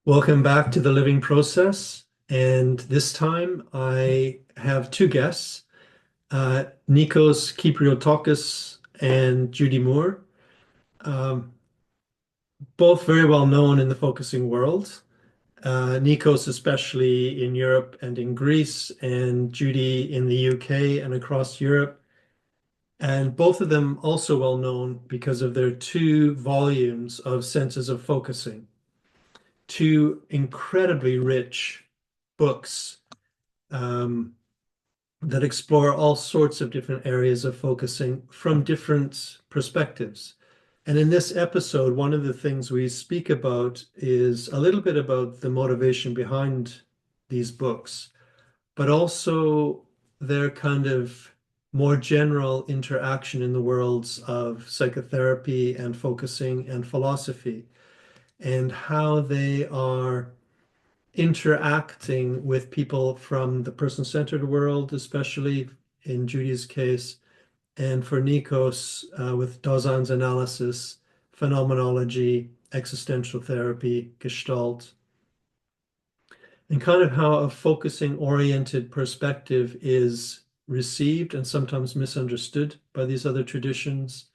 Welcome back to the Living Process. And this time I have two guests, Nikos Kypriotakis and Judy Moore, um, both very well known in the focusing world. Nikos, especially in Europe and in Greece, and Judy in the UK and across Europe. And both of them also well known because of their two volumes of Senses of Focusing, two incredibly rich books um, that explore all sorts of different areas of focusing from different perspectives. And in this episode, one of the things we speak about is a little bit about the motivation behind these books, but also their kind of more general interaction in the worlds of psychotherapy and focusing and philosophy, and how they are interacting with people from the person-centered world, especially in Judy's case, and for Nikos with Dawson's analysis, phenomenology, existential therapy, Gestalt, and kind of how a focusing oriented perspective is received and sometimes misunderstood by these other traditions,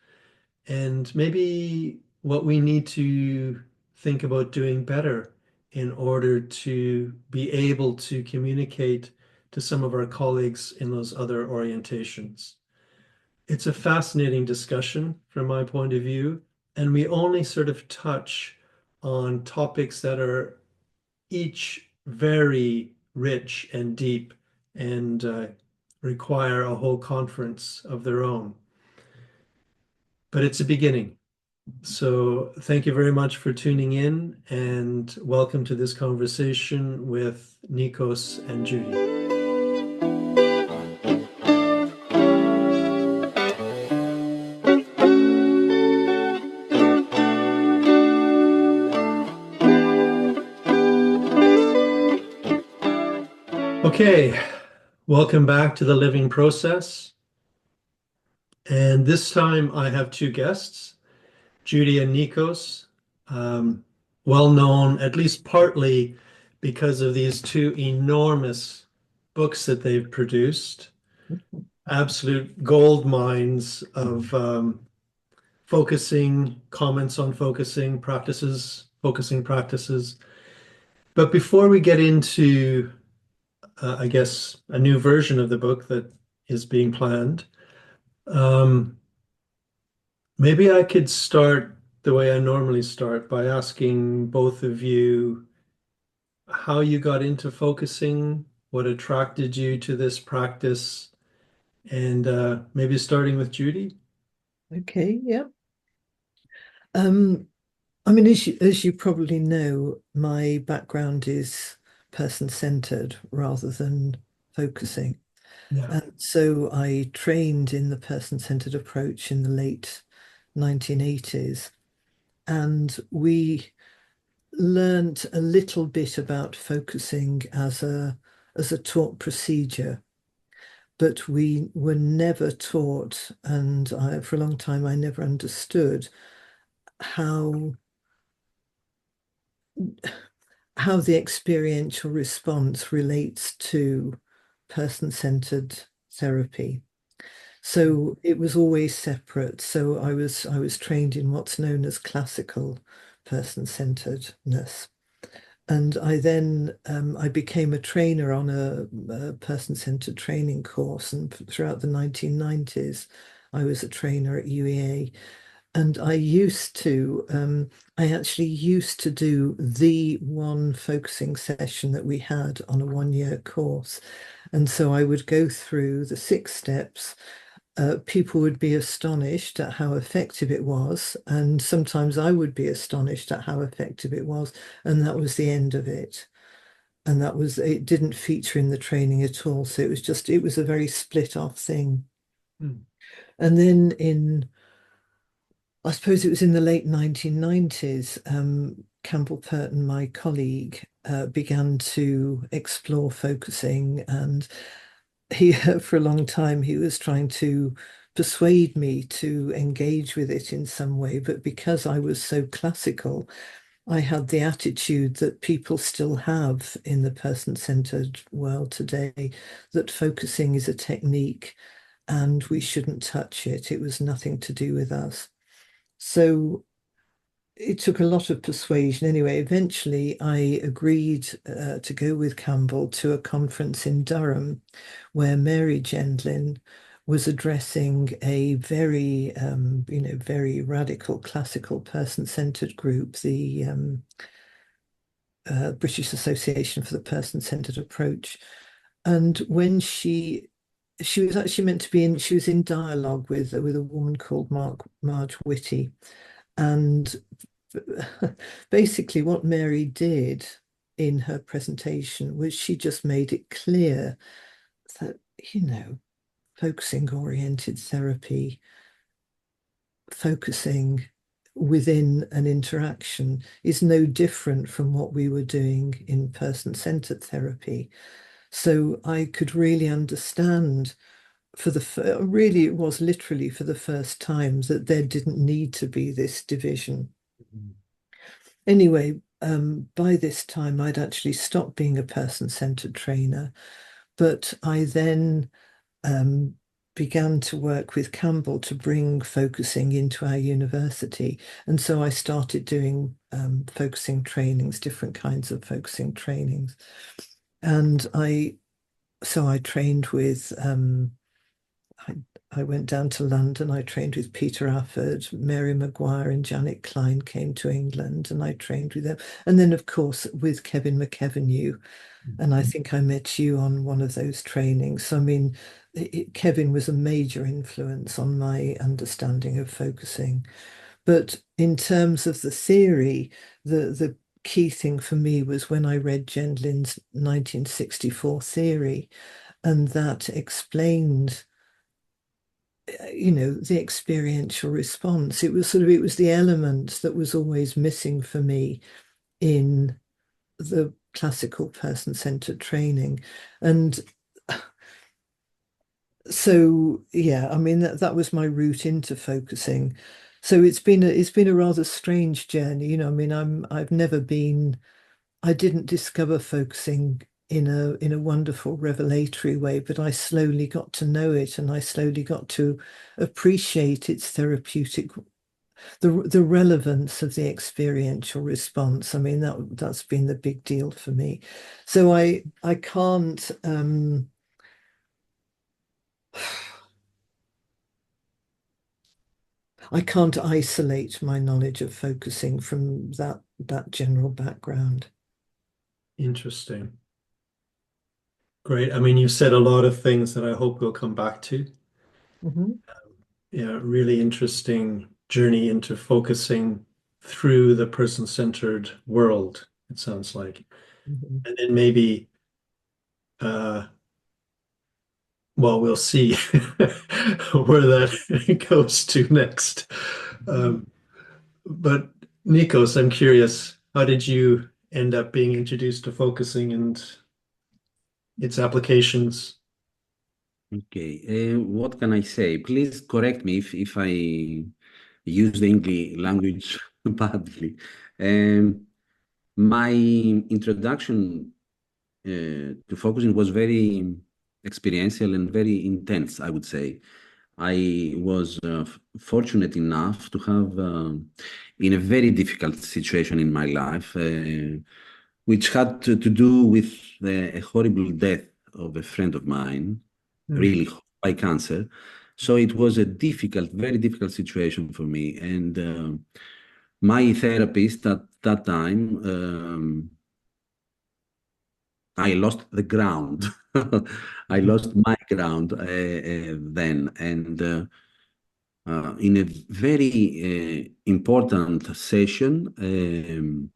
and maybe what we need to think about doing better in order to be able to communicate to some of our colleagues in those other orientations. It's a fascinating discussion from my point of view, and we only sort of touch on topics that are each very rich and deep and require a whole conference of their own. But it's a beginning. So thank you very much for tuning in and welcome to this conversation with Nikos and Judy. Okay, welcome back to the Living Process. And this time I have two guests, Judy and Nikos, um, well known at least partly because of these two enormous books that they've produced, absolute gold mines of focusing, comments on focusing practices, focusing practices. But before we get into, I guess, a new version of the book that is being planned, um, maybe I could start the way I normally start by asking both of you how you got into focusing, what attracted you to this practice, and maybe starting with Judy. Okay, yeah. Um, I mean, as you probably know, my background is person-centered rather than focusing. Yeah. And so I trained in the person-centered approach in the late 1980s, and we learnt a little bit about focusing as a taught procedure, but we were never taught, and for a long time I never understood how how the experiential response relates to person-centered therapy. So it was always separate. So I was trained in what's known as classical person-centeredness. And I then I became a trainer on a person-centered training course. And throughout the 1990s, I was a trainer at UEA. And I actually used to do the one focusing session that we had on a 1 year course. And so I would go through the 6 steps. People would be astonished at how effective it was. And sometimes I would be astonished at how effective it was. And that was the end of it. And it didn't feature in the training at all. So it was a very split off thing. Mm. And then I suppose it was in the late 1990s, Campbell Purton, my colleague, began to explore focusing. And he, for a long time, he was trying to persuade me to engage with it in some way. But because I was so classical, I had the attitude that people still have in the person-centered world today, that focusing is a technique and we shouldn't touch it. It was nothing to do with us. So it took a lot of persuasion. Anyway, eventually I agreed to go with Campbell to a conference in Durham where Mary Gendlin was addressing a very, very radical classical person-centered group, the British Association for the Person-Centered Approach. And when she was actually meant to be in, she was in dialogue with a woman called Marge Whitty. And basically what Mary did in her presentation was she just made it clear that, focusing oriented therapy, focusing within an interaction is no different from what we were doing in person-centered therapy. So I could really understand really, it was literally for the first time that there didn't need to be this division. Anyway, by this time, I'd actually stopped being a person-centered trainer, but I then began to work with Campbell to bring focusing into our university. And so I started doing focusing trainings, different kinds of focusing trainings. And I trained with, I went down to London, I trained with Peter Afford, Mary Maguire and Janet Klein came to England and I trained with them. And then, of course, with Kevin McEvenew. And I think I met you on one of those trainings. So, I mean, Kevin was a major influence on my understanding of focusing. But in terms of the theory, the key thing for me was when I read Gendlin's 1964 theory, and that explained, the experiential response. It was the element that was always missing for me in the classical person-centered training. And so, yeah, I mean, that was my route into focusing. So it's been a rather strange journey. I mean, I didn't discover focusing in a wonderful revelatory way, but I slowly got to know it and I slowly got to appreciate its therapeutic, the relevance of the experiential response. I mean, that's been the big deal for me. So I can't I can't isolate my knowledge of focusing from that general background. Interesting. Great. I mean, you said a lot of things that I hope we'll come back to. Mhm, Yeah, really interesting journey into focusing through the person-centered world, it sounds like. mhm, And then maybe, uh, well, we'll see where that goes to next. mhm. Um, but Nikos, I'm curious, how did you end up being introduced to focusing and its applications? Okay, what can I say? Please correct me if I use the English language badly. My introduction to focusing was very experiential and very intense, I would say. I was fortunate enough to have, in a very difficult situation in my life, which had to do with a horrible death of a friend of mine, Hmm. really by cancer. So it was a difficult, very difficult situation for me. And my therapist at that time, I lost the ground. I lost my ground then. And in a very important session,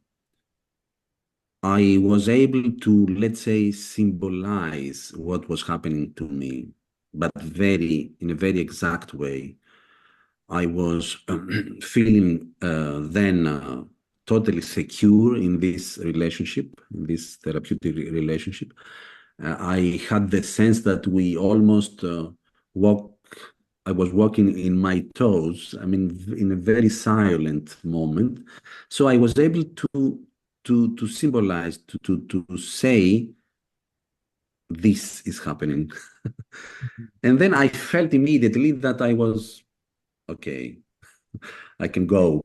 I was able to, let's say, symbolize what was happening to me, but in a very exact way. I was feeling then totally secure in this relationship, in this therapeutic relationship. I had the sense that we almost walk I was walking in my toes, I mean, in a very silent moment. So I was able to symbolize, to say, this is happening. And then I felt immediately that I was, okay, I can go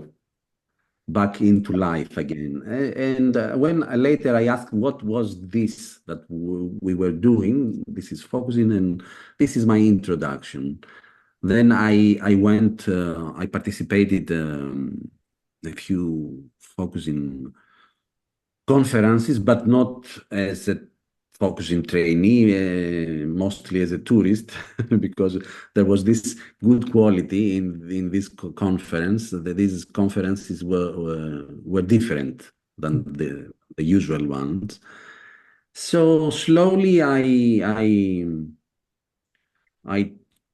back into life again. And when later I asked what was this that we were doing, this is focusing, and this is my introduction. Then I participated a few focusing conferences, but not as a focusing trainee, mostly as a tourist, because there was this good quality in this conference, that these conferences were different than the usual ones. So slowly I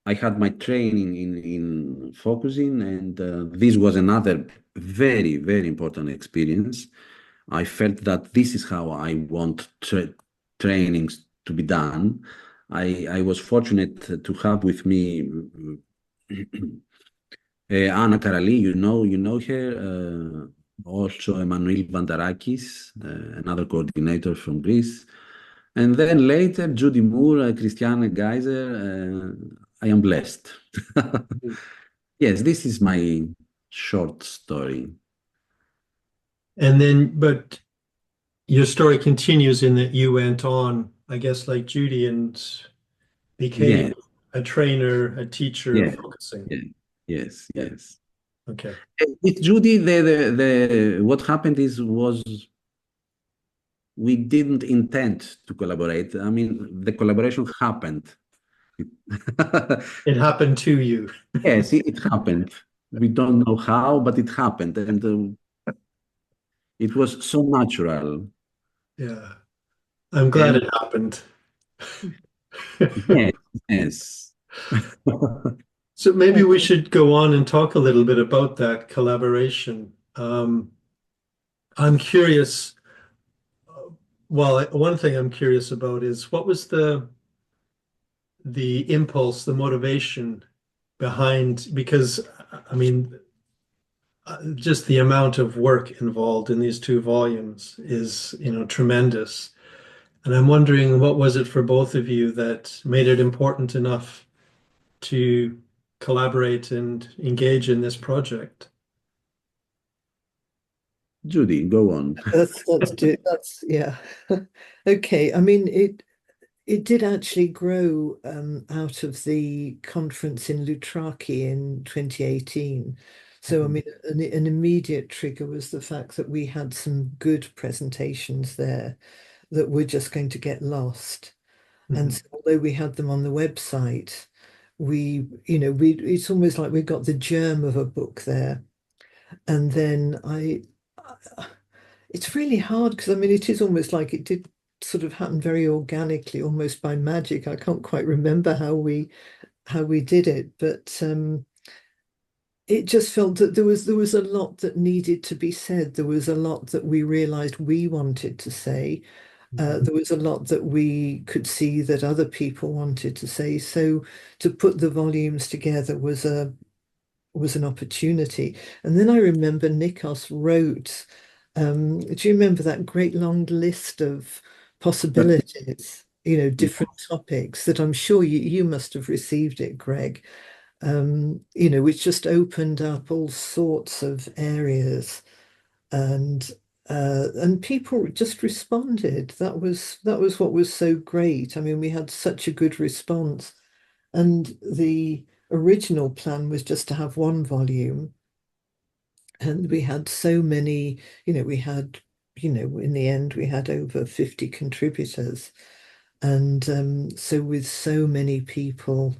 I had my training in focusing, and this was another very, very important experience. I felt that this is how I want trainings to be done. I was fortunate to have with me Anna Karali, you know her, also Emmanuel Vandarakis, another coordinator from Greece. And then later, Judy Moore, Christiane Geiser. I am blessed. Yes, this is my short story. And then, but your story continues in that you went on, I guess, like Judy, and became Yes, a trainer, a teacher of yes, focusing. yes, yes, Yeah. yes. Okay. With Judy, what happened was we didn't intend to collaborate. I mean, the collaboration happened. It happened to you. Yes, it happened. We don't know how, but it happened, and it was so natural. Yeah. I'm glad And it happened. yes, yes. So maybe we should go on and talk a little bit about that collaboration. I'm curious. Well, one thing I'm curious about is what was the impulse, the motivation behind, because I mean, just the amount of work involved in these two volumes is, tremendous. And I'm wondering what was it for both of you that made it important enough to collaborate and engage in this project? Judy, go on. That's yeah. Okay. I mean, it did actually grow out of the conference in Loutraki in 2018. So, I mean, an immediate trigger was the fact that we had some good presentations there that were just going to get lost. And Mhm. so although we had them on the website, it's almost like we got the germ of a book there. And then it's really hard because I mean, it is almost like it did sort of happen very organically, almost by magic. I can't quite remember how we did it, but it just felt that there was a lot that needed to be said. There was a lot that we realized we wanted to say. There was a lot that we could see that other people wanted to say. So to put the volumes together was an opportunity. And then I remember Nikos wrote, do you remember that great long list of possibilities, different topics that I'm sure you must have received it, Greg, which just opened up all sorts of areas and people just responded. That was what was so great. I mean, we had such a good response. And the original plan was just to have one volume. And we had so many, we had, in the end, we had over 50 contributors. And so with so many people,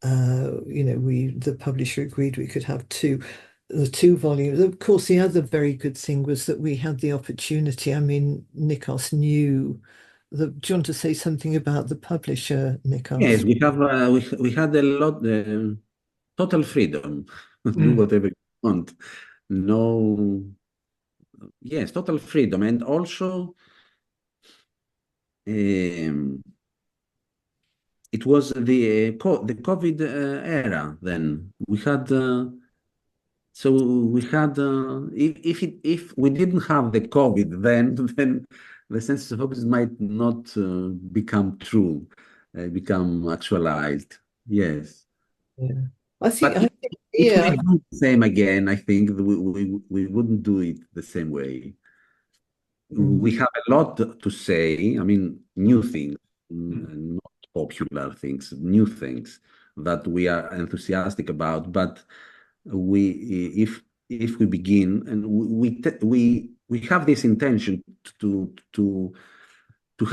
the publisher agreed we could have the two volumes. Of course, the other very good thing was that we had the opportunity. I mean, Nikos knew the. Do you want to say something about the publisher, Yes, Nikos? we had a lot total freedom. Do Mm. whatever you want. No, yes, total freedom, and also um, it was the COVID era. Then we had if we didn't have the COVID, then the sense of focus might not become true, become actualized. Yes. Yeah. I think, But I if think, if yeah. we do the same again, I think we wouldn't do it the same way. Mm, We have a lot to say. I mean, new things, Mhm. not popular things, new things that we are enthusiastic about. But we, if we begin and we have this intention to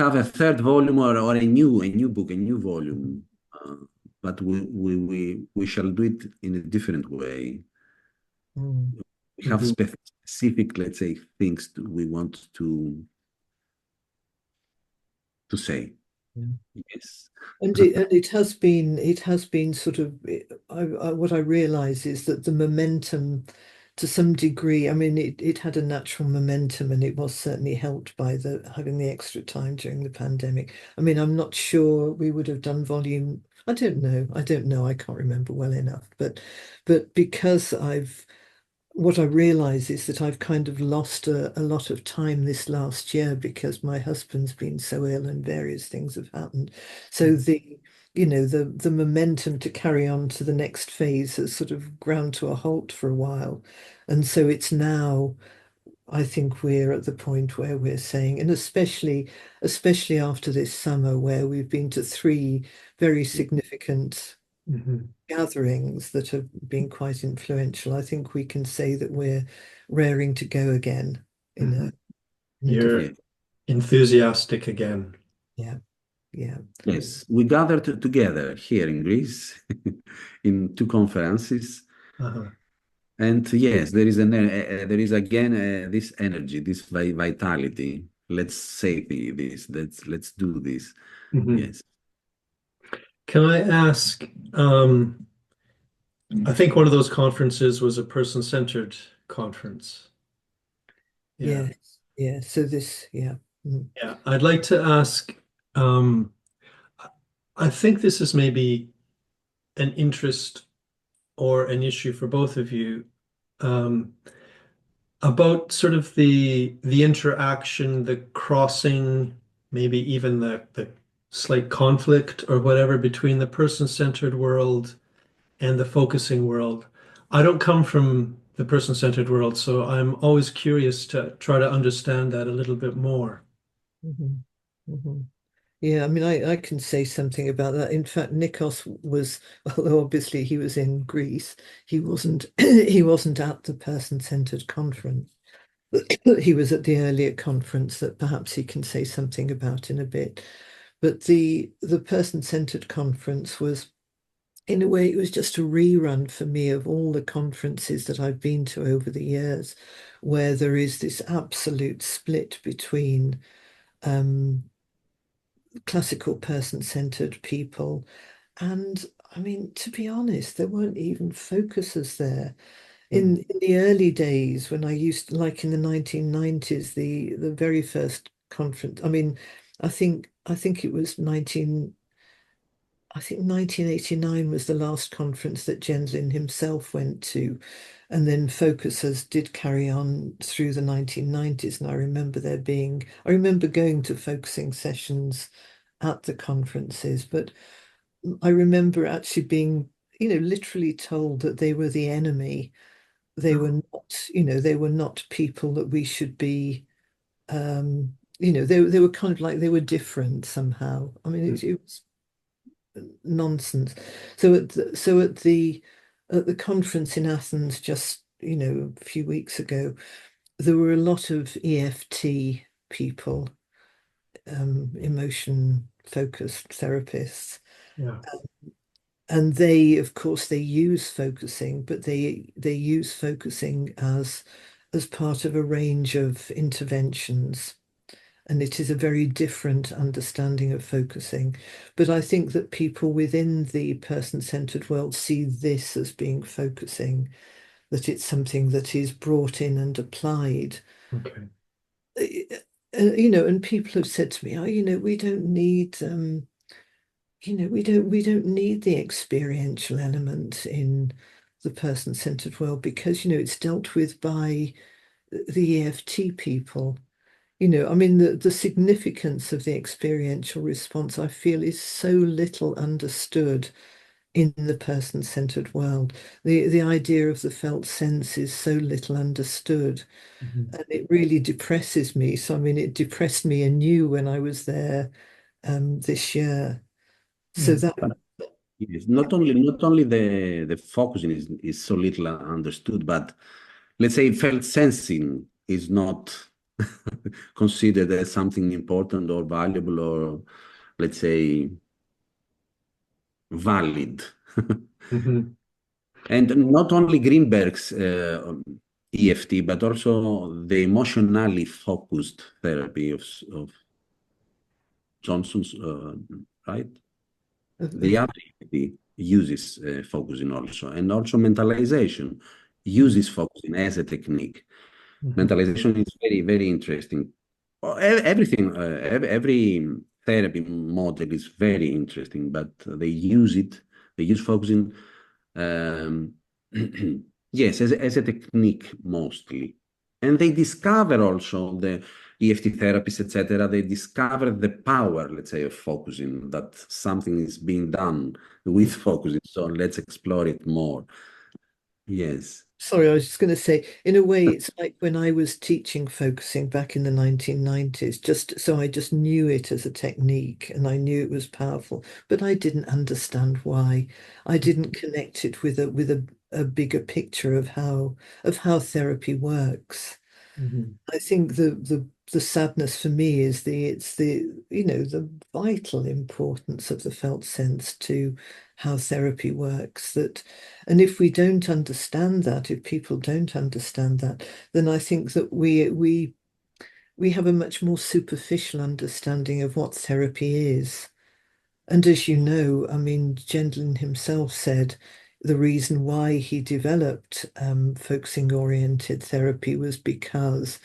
have a third volume or a new book, a new volume. Uh, but we shall do it in a different way. mm, We have Mhm. specific, let's say, things we want to say. yeah. Yes. And it has been sort of, what I realize is that the momentum to some degree, I mean, it had a natural momentum and it was certainly helped by the having the extra time during the pandemic. I mean, I'm not sure we would have done volume. I don't know. I don't know. I can't remember well enough. But because what I realize is that I've kind of lost a lot of time this last year because my husband's been so ill and various things have happened. So the momentum to carry on to the next phase has sort of ground to a halt for a while. And so it's now, I think we're at the point where we're saying, and especially after this summer where we've been to three very significant Mhm. gatherings that have been quite influential, I think we can say that we're raring to go again in Mhm. a different. You're Yeah. enthusiastic again. Yeah, yeah. Yes. We gathered together here in Greece in two conferences. Uh-huh. And yes, there is again this energy, this vitality. Let's say this. Let's do this. Mhm. Yes. Can I ask, I think one of those conferences was a person-centered conference. Yeah. Yes, yeah. So this, yeah. Mm, Yeah. I'd like to ask, um, I think this is maybe an interest or an issue for both of you, um, about sort of the interaction, the crossing, maybe even the slight conflict or whatever between the person-centered world and the focusing world. I don't come from the person-centered world, so I'm always curious to try to understand that a little bit more. mhm, mhm. Yeah, I mean, I can say something about that. In fact, Nikos was, although obviously he was in Greece, he wasn't he wasn't at the person-centered conference. He was at the earlier conference that perhaps he can say something about in a bit. But the person-centered conference was, in a way, it was just a rerun for me of all the conferences that I've been to over the years, where there is this absolute split between um, classical person-centered people. And I mean, to be honest, there weren't even focusers there. Mm. In the early days, when I used to, like in the 1990s, the very first conference, I mean, I think it was 1989 was the last conference that Lynn himself went to. And then focusers did carry on through the 1990s. And I remember going to focusing sessions at the conferences, but I remember actually being, literally told that they were the enemy. They were not, they were not people that we should be, they were kind of like they were different somehow. I mean, it was nonsense. So at the conference in Athens just, a few weeks ago, there were a lot of EFT people, emotion focused therapists. Yeah. And they, of course, they use focusing, but they use focusing as part of a range of interventions. And it is a very different understanding of focusing. But I think that people within the person-centered world see this as being focusing, that it's something that is brought in and applied. Okay. And people have said to me, oh, we don't need we don't need the experiential element in the person-centered world because, it's dealt with by the EFT people. I mean, the significance of the experiential response, I feel, is so little understood in the person-centered world. The idea of the felt sense is so little understood, and it really depresses me. So, I mean, it depressed me anew when I was there this year. So that, But yes, not only the focusing is so little understood, but let's say felt sensing is not considered as something important or valuable or let's say valid. Mhm. And not only Greenberg's EFT, but also the emotionally focused therapy of Johnson's, right? The other EFT uses focusing also, and also mentalization uses focusing as a technique. Mentalization is very, very interesting. Everything, every therapy model is very interesting, but they use focusing, um, yes, as a technique mostly. And they discover also the EFT therapists, etc. They discover the power, let's say, of focusing, that something is being done with focusing. So let's explore it more. Yes. Sorry, I was just going to say, in a way, it's like when I was teaching focusing back in the 1990s, I just knew it as a technique and I knew it was powerful, but I didn't understand why. I didn't connect it with a bigger picture of how therapy works. I think the sadness for me is the vital importance of the felt sense to how therapy works. And if we don't understand that, if people don't understand that, then I think that we have a much more superficial understanding of what therapy is. And as you know, I mean, Gendlin himself said the reason why he developed focusing oriented therapy was because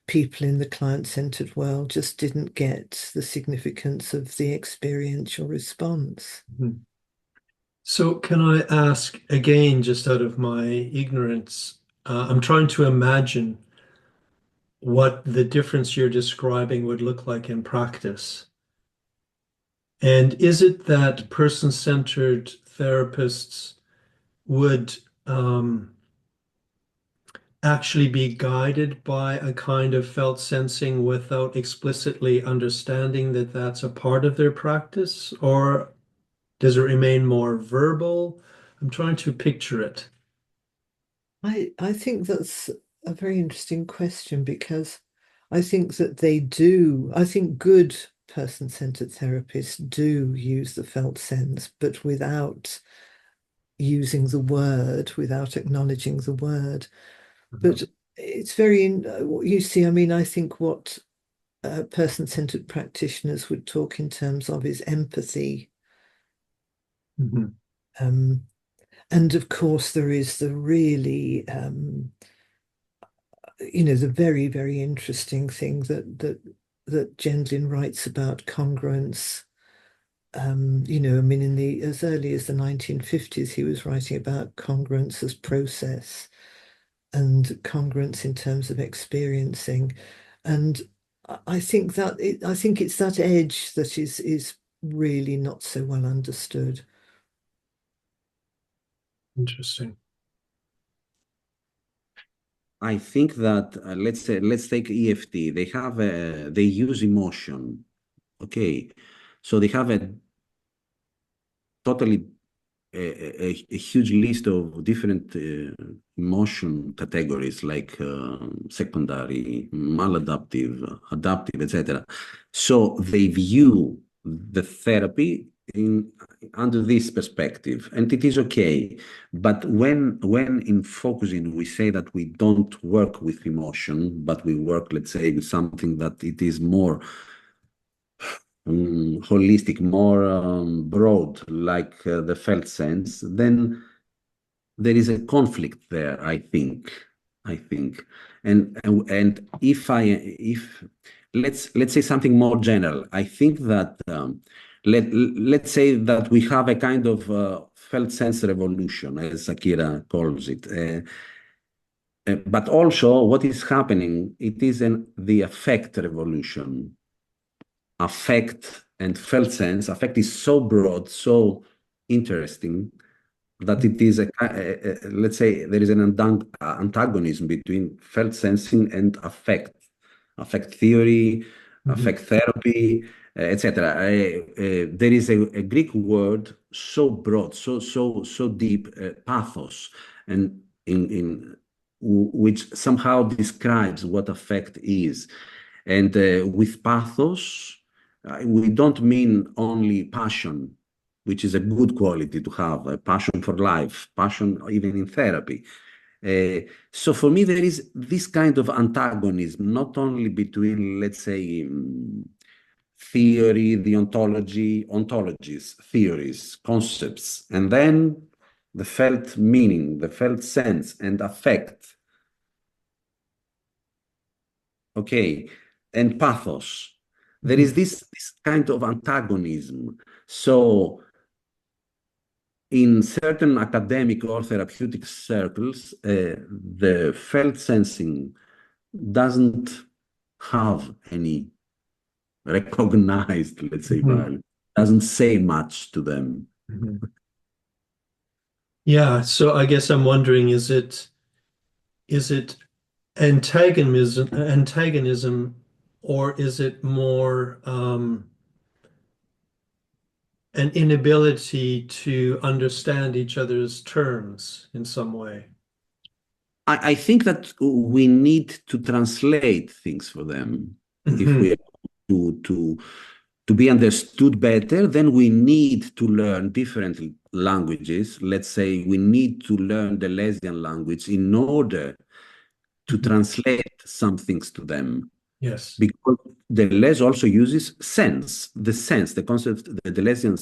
people in the client-centered world just didn't get the significance of the experiential response. So, can I ask again, just out of my ignorance, I'm trying to imagine what the difference you're describing would look like in practice. And is it that person-centered therapists would actually be guided by a kind of felt sensing without explicitly understanding that that's a part of their practice? Or does it remain more verbal? I'm trying to picture it. I think that's a very interesting question because I think that they do. I think good person-centered therapists do use the felt sense, but without using the word, without acknowledging the word. But it's very, you see, I mean, I think what person-centered practitioners would talk in terms of is empathy. Mhm. And of course, there is the really, the very, very interesting thing that Gendlin writes about congruence. I mean, as early as the 1950s, he was writing about congruence as process and congruence in terms of experiencing. And I think I think it's that edge that is really not so well understood. Interesting. I think that let's take EFT. They use emotion. Okay, so they have a totally a huge list of different emotion categories like secondary, maladaptive, adaptive, etc. So they view the therapy in under this perspective, and it is okay. But when in focusing we say that we don't work with emotion, but we work, let's say, with something that it is more holistic, more broad, like the felt sense, then there is a conflict there, I think. And if let's say something more general, I think that let's say that we have a kind of felt sense revolution, as Akira calls it. But also, what is happening? It is the affect revolution. Affect and felt sense. Affect is so broad, so interesting that it is let's say there is an antagonism between felt sensing and affect theory, affect therapy, etc. There is a Greek word so broad, so deep, pathos, and in which somehow describes what affect is. And with pathos, we don't mean only passion, which is a good quality to have, a passion for life, passion even in therapy. So for me, there is this kind of antagonism, not only between, let's say, theory, the ontologies, theories, concepts, and then the felt meaning, the felt sense and affect. Okay, and pathos. There is this kind of antagonism. So in certain academic or therapeutic circles, the felt sensing doesn't have any recognized, let's say, value, doesn't say much to them. Yeah, so I guess I'm wondering, is it antagonism, or is it more an inability to understand each other's terms in some way? I think that we need to translate things for them. If we to be understood better, then we need to learn different languages. Let's say we need to learn the Lesian language in order to translate some things to them. Yes. Because Deleuze also uses sense, the concept, the Deleuzean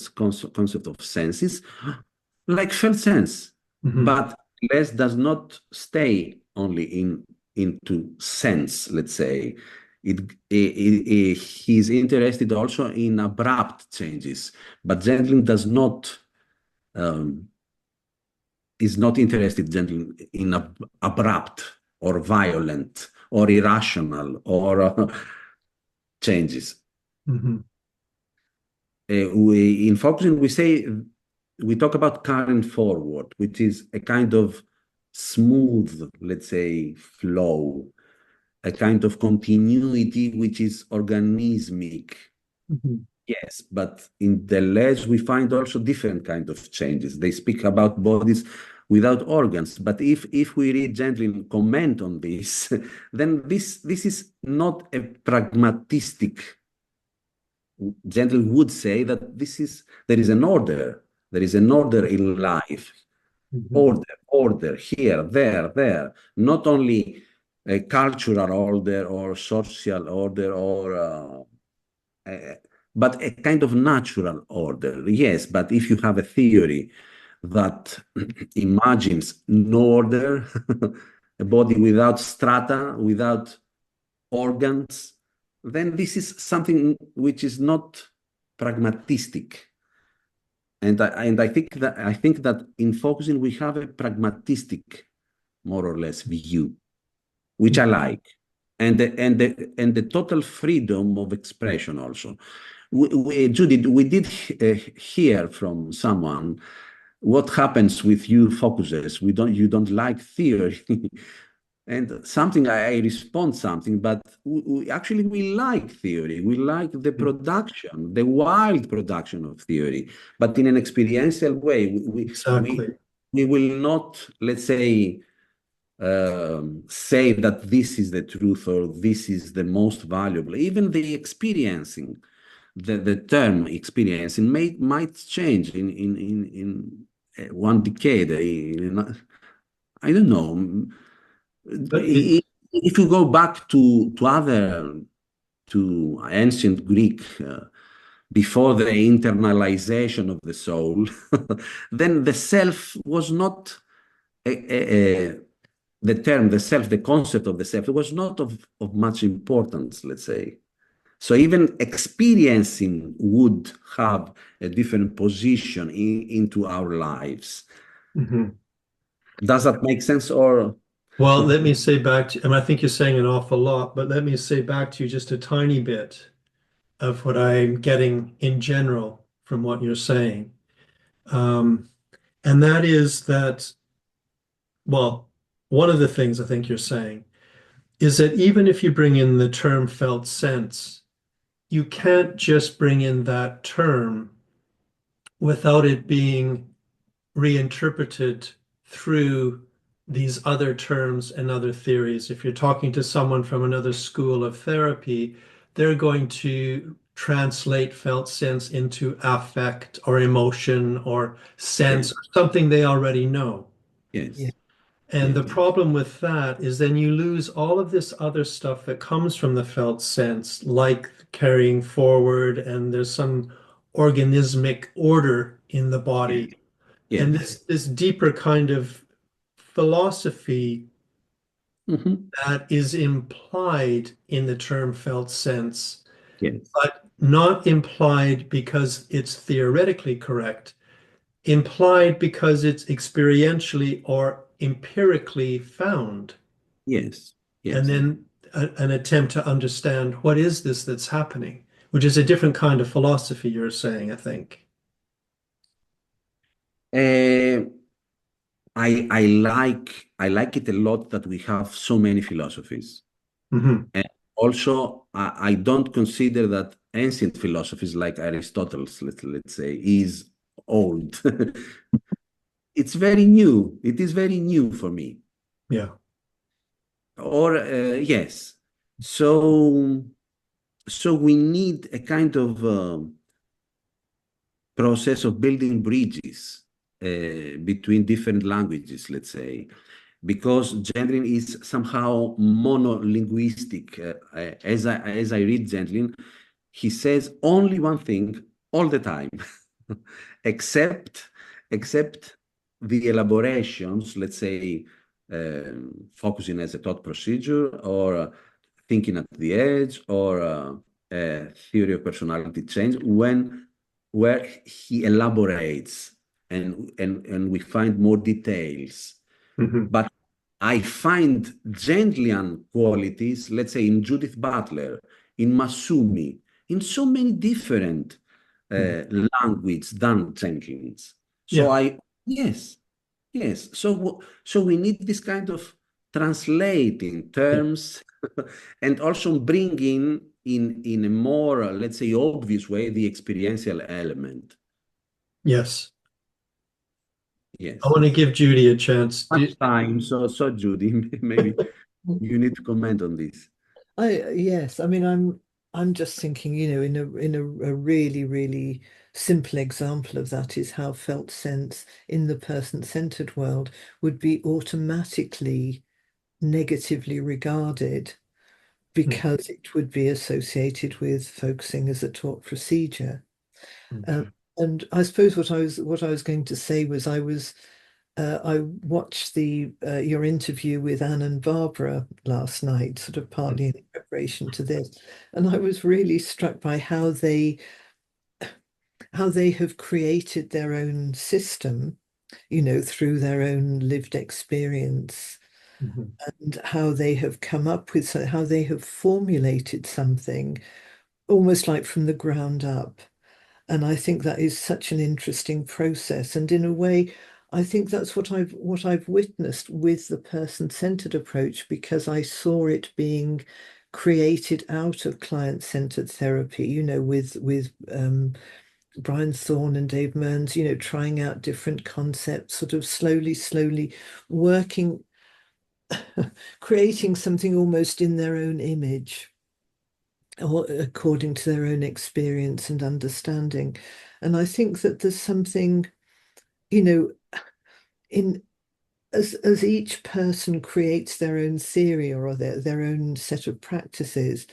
concept of senses, like felt sense. But Deleuze does not stay only into sense, let's say. He's interested also in abrupt changes, but Gentling is not interested generally in abrupt or violent or irrational or changes. In focusing, we talk about current forward, which is a kind of smooth, let's say, flow, a kind of continuity which is organismic. Yes, but in Deleuze we find also different kind of changes. They speak about bodies without organs, but if we read gently comment on this, then this is not a pragmatistic. Gentle would say that there is an order. There is an order in life. Order here, there. Not only a cultural order or social order or but a kind of natural order. Yes, but if you have a theory that imagines no order, a body without strata, without organs, then this is something which is not pragmatistic. And I think that in focusing we have a pragmatistic, more or less, view, which I like, and the total freedom of expression also. Judy, we did hear from someone what happens with you focusers. You don't like theory. And something I respond something, but actually we like theory. We like the production, the wild production of theory, but in an experiential way. We will not, let's say that this is the truth or this is the most valuable. Even the experiencing, the term experiencing might change in one decade. I don't know. If you go back to ancient Greek, before the internalization of the soul, then the self was not the term, the self, the concept of the self, it was not of much importance, let's say. So even experiencing would have a different position into our lives. Mhm. Does that make sense? Or Well, let me say back to, and I think you're saying an awful lot, but let me say back to you just a tiny bit of what I'm getting in general from what you're saying. Um, and that is that, well, one of the things I think you're saying is that even if you bring in the term felt sense, you can't just bring in that term without it being reinterpreted through these other terms and other theories. If you're talking to someone from another school of therapy, they're going to translate felt sense into affect or emotion or sense, yes, or something they already know. Yeah. yes, And yes, the problem with that is then you lose all of this other stuff that comes from the felt sense, like carrying forward, and there's some organismic order in the yes, body. And yes. this deeper kind of philosophy Mhm. that is implied in the term felt sense, Yes, but not implied because it's theoretically correct, implied because it's experientially or empirically found, yes, and yes. then an attempt to understand what is this that's happening, which is a different kind of philosophy you're saying, I think. Uh, I like it a lot that we have so many philosophies. Hmm. And also, I don't consider that ancient philosophies like Aristotle's, let's say, is old. It's very new. It is very new for me. Yeah. Or yes. So so we need a kind of process of building bridges between different languages, let's say, because Gendlin is somehow monolinguistic. As I read Gendlin, he says only one thing all the time, except except the elaborations, let's say, focusing as a thought procedure, or thinking at the edge, or theory of personality change, when where he elaborates and we find more details. Hmm. But I find Gentlian qualities, let's say, in Judith Butler, in Masumi, in so many different language than Jenkins. So Yeah. yes, yes. So we need this kind of translating Yeah. terms and also bringing in a more, let's say, obvious way, the experiential element. Yes. I Yes. want to give Judy a chance. Much time. So Judy, maybe you need to comment on this. Yes, I mean I'm just thinking, in a really, really simple example of that is how felt sense in the person-centered world would be automatically negatively regarded because it would be associated with focusing as a taught procedure. Um, Okay. and I suppose what I was going to say was I watched the your interview with Anne and Barbara last night, sort of partly in preparation to this, and I was really struck by how they have created their own system, through their own lived experience, Mhm. and how they have come up with how they have formulated something almost like from the ground up. And I think that is such an interesting process. And in a way, I think that's what I've witnessed with the person-centered approach, because I saw it being created out of client-centered therapy, with Brian Thorne and Dave Mearns, trying out different concepts, sort of slowly working, creating something almost in their own image or according to their own experience and understanding. And I think that there's something, you know, in as each person creates their own theory or their own set of practices,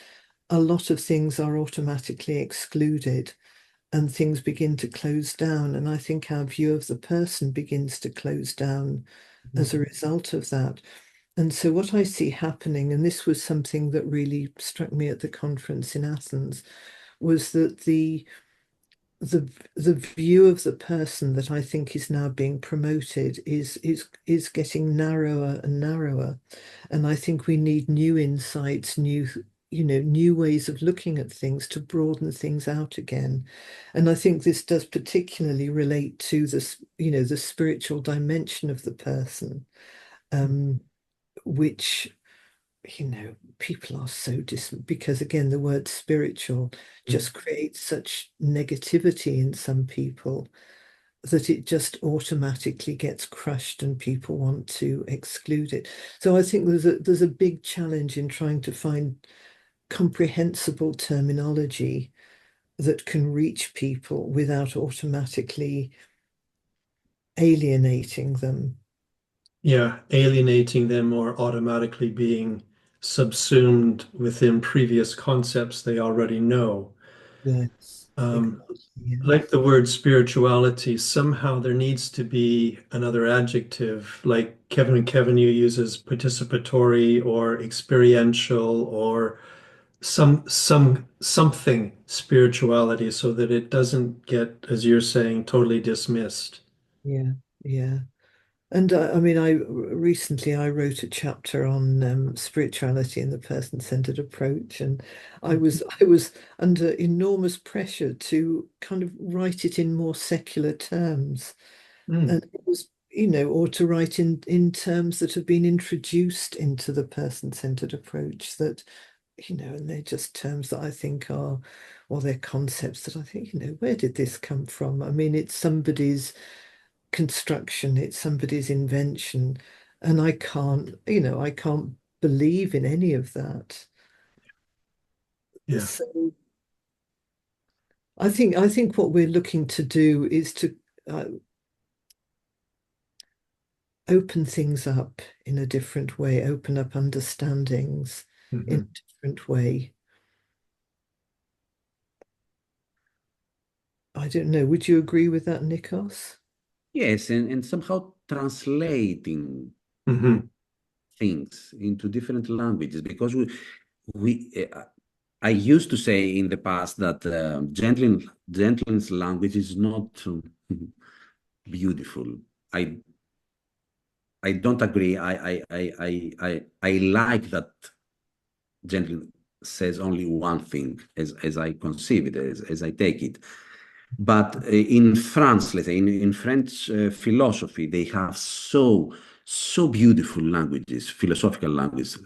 a lot of things are automatically excluded and things begin to close down. And I think our view of the person begins to close down as a result of that. And so what I see happening, and this was something that really struck me at the conference in Athens, was that the view of the person that I think is now being promoted is getting narrower and narrower. And I think we need new insights, new ways of looking at things to broaden things out again. And I think this does particularly relate to this, the spiritual dimension of the person, which people are so distant because again, the word spiritual just creates such negativity in some people that it just automatically gets crushed and people want to exclude it. So I think there's a big challenge in trying to find comprehensible terminology that can reach people without automatically alienating them. Yeah, alienating them or automatically being subsumed within previous concepts they already know. Yes, Um, exactly. Yeah. like the word spirituality, somehow there needs to be another adjective, like Kevin you uses participatory or experiential or something spirituality so that it doesn't get, as you're saying, totally dismissed. Yeah, yeah. And I mean, I recently I wrote a chapter on spirituality and the person-centered approach, and I was under enormous pressure to kind of write it in more secular terms, Mm, and it was, or to write in terms that have been introduced into the person-centered approach that, and they're just terms that I think are, or they're concepts that I think, where did this come from? I mean, it's somebody's construction, it's somebody's invention, and I can't believe in any of that. yeah. So I think what we're looking to do is to uh, open things up in a different way, open up understandings in Mhm. a different way. I don't know. Would you agree with that, Nikos? Yes, and somehow translating Mhm. things into different languages because I used to say in the past that gentleness language is not beautiful. I I don't agree. I like that gentleman says only one thing as I conceive it, as I take it. But in France, let's say, in French philosophy, they have so beautiful languages, philosophical languages.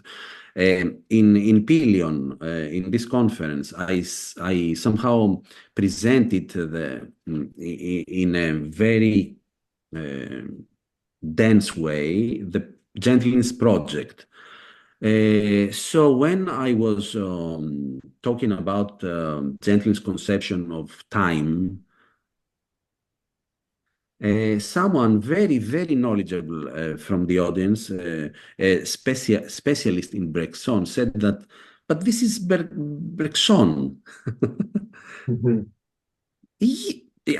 In Pelion, in this conference, I somehow presented in a very uh, dense way the Gentleness Project. So when I was talking about Gentlin's conception of time, someone very knowledgeable from the audience, a specialist in Bergson, said that, but this is Bergson. Mhm.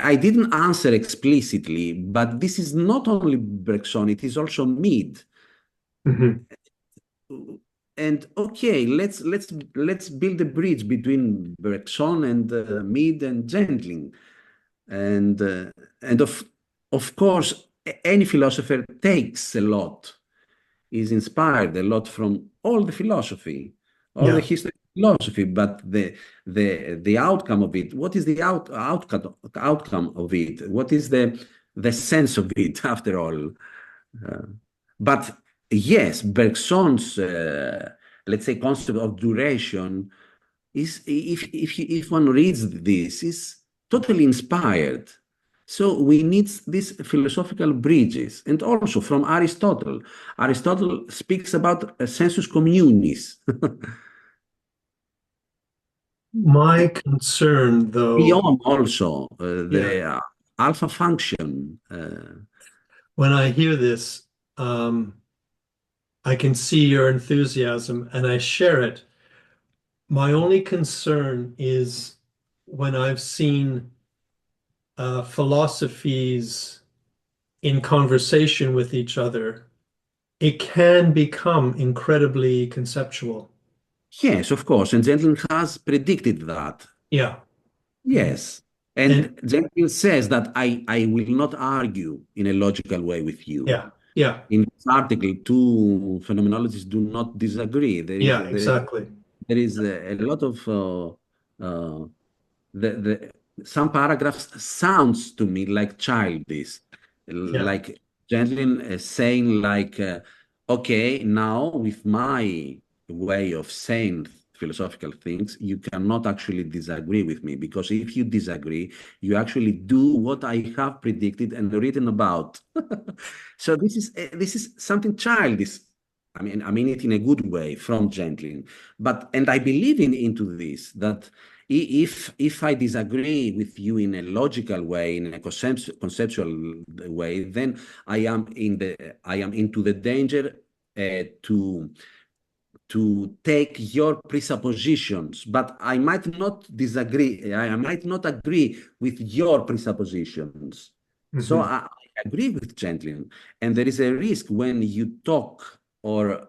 I didn't answer explicitly, but this is not only Bergson, it is also Mead. Mhm. And okay, let's build a bridge between Bergson and Mead and Gentling, and of course any philosopher takes a lot, is inspired a lot from all the philosophy, all the Yeah. history of philosophy, but the outcome of it, what is the outcome of it? What is the sense of it after all? Uh, but yes, Bergson's let's say concept of duration is, if one reads this, is totally inspired. So we need these philosophical bridges, and also from Aristotle. Aristotle speaks about a sensus communis. My concern, though, Beyond also yeah, the alpha function. when I hear this, I can see your enthusiasm and I share it. My only concern is when I've seen philosophies in conversation with each other it can become incredibly conceptual. Yes, of course. And Gentleman has predicted that. Yeah. Yes. And And Gentleman says that I will not argue in a logical way with you. yeah, yeah, In this article, two phenomenologists do not disagree. yeah, exactly. There is a lot of the some paragraphs sounds to me like childish, Yeah. like Gentleman saying like, okay, now with my way of saying philosophical things, you cannot actually disagree with me because if you disagree, you actually do what I have predicted and written about. So this is something childish. I mean it in a good way from Gentleman, but and I believe in into this that if I disagree with you in a logical way, in a conceptual way, then I am into the danger to take your presuppositions, but I might not disagree. I might not agree with your presuppositions. So Hmm. I agree with Gentleman, and there is a risk when you talk or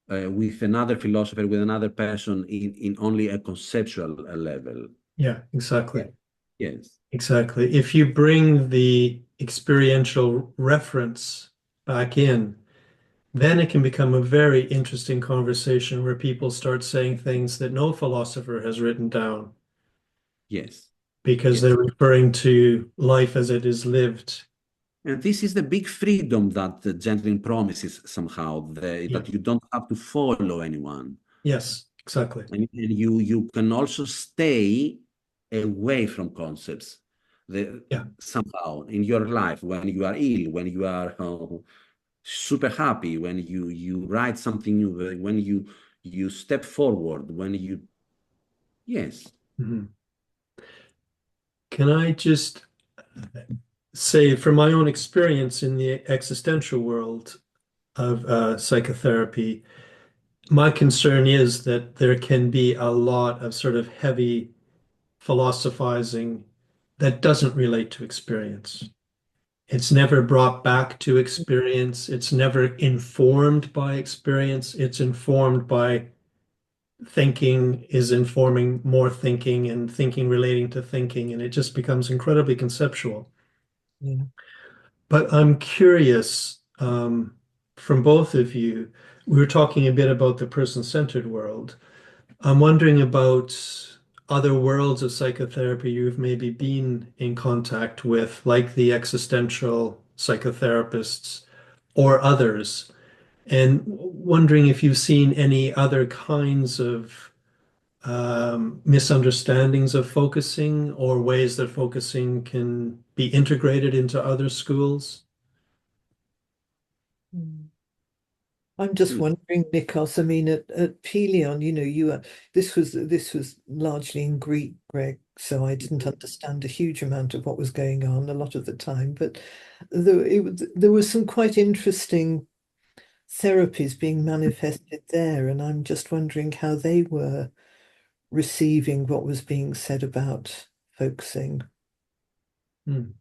with another philosopher, with another person in only a conceptual level. Yeah, Yeah. exactly. Yes. Exactly. If you bring the experiential reference back in, then it can become a very interesting conversation where people start saying things that no philosopher has written down Yes. because they're Yes. referring to life as it is lived. And this is the big freedom that the Gentleman promises somehow, Yeah. that you don't have to follow anyone. Yes, exactly. And you can also stay away from concepts Yeah. somehow in your life when you are ill, when you are super happy, when you write something new, when you step forward, when you yes. Mhm. Can I just say, from my own experience in the existential world of psychotherapy, my concern is that there can be a lot of sort of heavy philosophizing that doesn't relate to experience. It's never brought back to experience. It's never informed by experience. It's informed by thinking is informing more thinking and thinking relating to thinking, and it just becomes incredibly conceptual. Yeah. But I'm curious, from both of you, we were talking a bit about the person-centered world. I'm wondering about other worlds of psychotherapy you've maybe been in contact with, like the existential psychotherapists or others, and wondering if you've seen any other kinds of misunderstandings of focusing or ways that focusing can be integrated into other schools. Mm. I'm just wondering, Nikos, I mean, at Pelion, you were this was largely in Greek, Greg, so I didn't understand a huge amount of what was going on a lot of the time. But there was some quite interesting therapies being manifested there, and I'm just wondering how they were receiving what was being said about focusing. Hmm.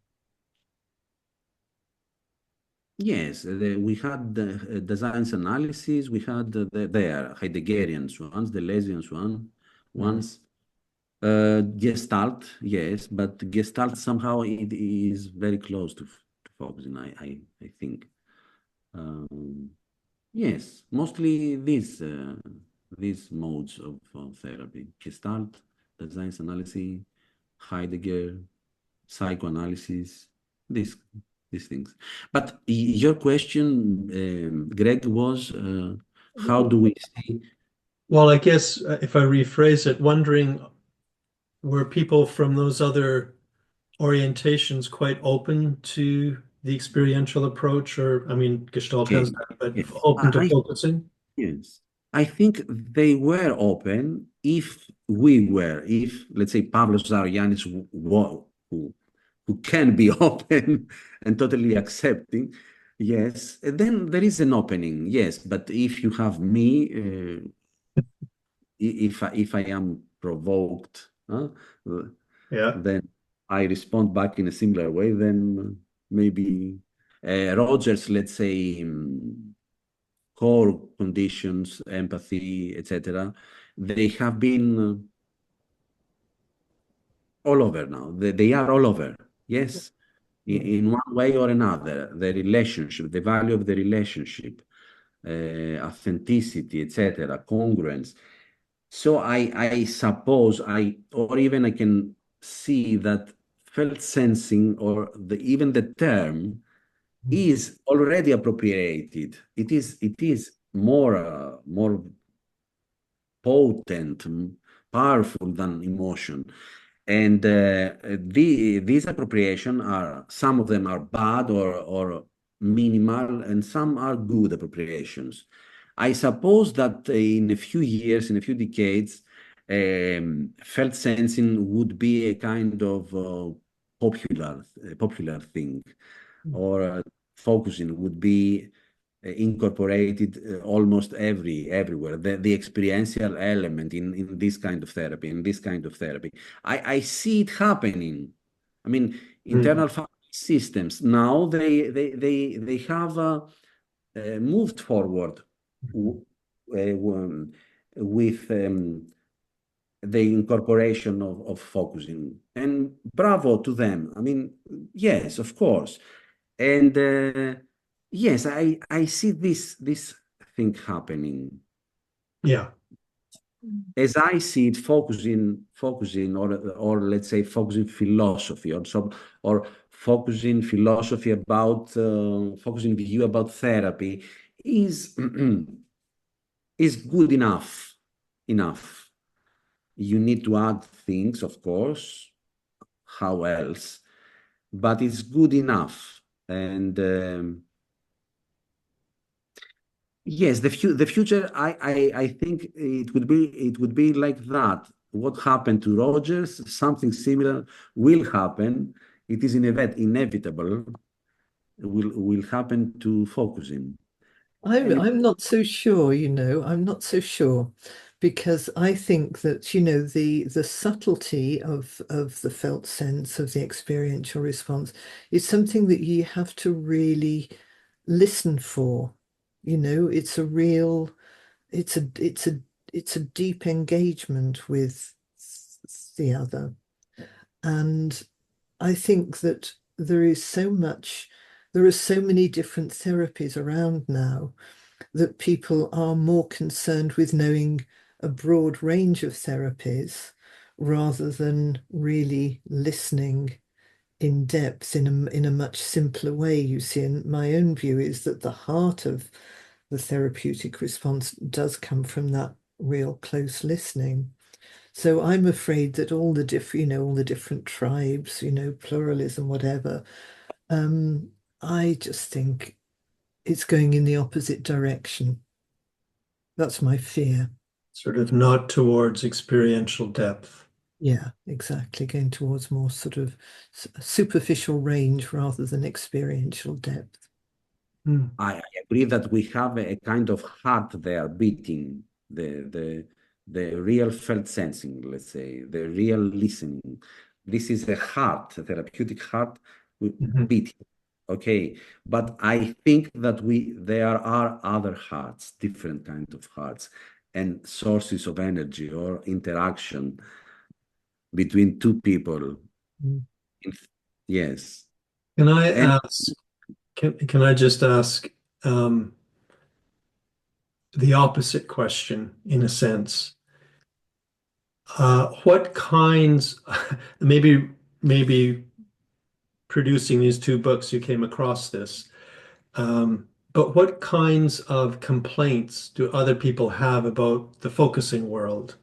Yes, we had the designs analysis. We had the Heideggerian ones, the Lesians Hmm. ones. Gestalt, yes, but Gestalt somehow it is very close to focusing. I think. Um, yes, mostly these modes of therapy: Gestalt, designs analysis, Heidegger, psychoanalysis, these these things. But your question, Greg, was how do we see? Well, I guess if I rephrase it, wondering were people from those other orientations quite open to the experiential approach, or I mean, Gestalt has Okay, that, but yes, open to focusing? yes, I think they were open if we were, if let's say Pavlos Zarayanis who can be open and totally accepting. Yes, then there is an opening. Yes, but if you have me, if I am provoked, Yeah. then I respond back in a similar way. Then maybe Rogers, let's say, core conditions, empathy, etc., they have been all over now. They are all over. Yes, in one way or another. The relationship, the value of the relationship, authenticity, etc., congruence. So I suppose or even I can see that felt sensing, or even the term, is already appropriated. It is more potent, powerful than emotion. And these appropriation are, some of them are bad or minimal, and some are good appropriations. I suppose that in a few years, in a few decades, felt sensing would be a kind of popular thing, or focusing would be incorporated almost everywhere. The experiential element in this kind of therapy, I see it happening. I mean, internal family systems now, they have moved forward with the incorporation of focusing, and bravo to them. I mean, yes, of course. And yes, I see this thing happening. Yeah. As I see it, focusing, or let's say focusing philosophy, or focusing philosophy about focusing view about therapy is is good enough. Enough. You need to add things, of course. How else? But it's good enough. And yes, the future, I think it would be like that. What happened to Rogers, something similar will happen. It is inevitable. Will happen to focusing. I'm not so sure, I'm not so sure, because I think that, the subtlety of the felt sense, of the experiential response, is something that you have to really listen for. It's a real, it's a deep engagement with the other. And I think that there are so many different therapies around now, that people are more concerned with knowing a broad range of therapies rather than really listening in depth in a much simpler way. You see, and my own view is that the heart of the therapeutic response does come from that real close listening. So I'm afraid that all the different tribes, pluralism, whatever, I just think it's going in the opposite direction. That's my fear. Sort of not towards experiential depth. Yeah, exactly. Going towards more sort of superficial range rather than experiential depth. I agree that we have a kind of heart there beating, the real felt sensing, let's say, the real listening. This is a heart, a therapeutic heart beating. Okay, but I think that there are other hearts, different kinds of hearts, and sources of energy or interaction between two people. Yes. Can I ask, can I just ask the opposite question in a sense? What kinds, maybe producing these two books, you came across this, but what kinds of complaints do other people have about the focusing world?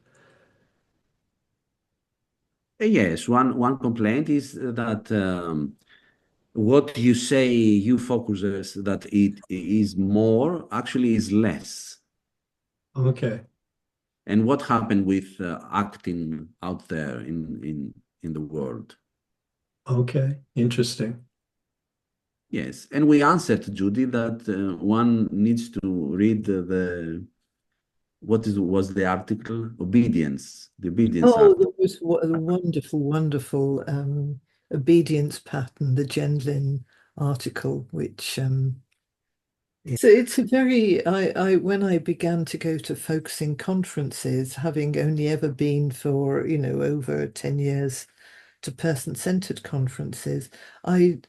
Yes, one complaint is that what you say, you focusers, that it is more, actually is less. Okay. And what happened with acting out there in the world? Okay. Interesting. Yes, and we answered, Judy, that one needs to read was the article? Obedience, the obedience Oh, article. there was a wonderful, wonderful obedience pattern, the Jen Lynn article, which so it's a very I when I began to go to focusing conferences, having only ever been for, over 10 years to person-centered conferences, I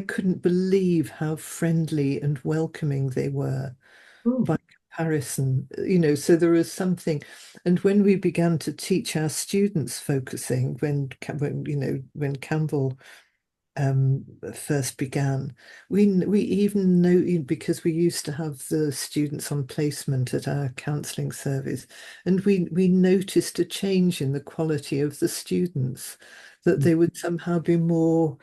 couldn't believe how friendly and welcoming they were by comparison. So there was something, and when we began to teach our students focusing, when Campbell first began, we even know, because we used to have the students on placement at our counselling service, and we noticed a change in the quality of the students, that they would somehow be more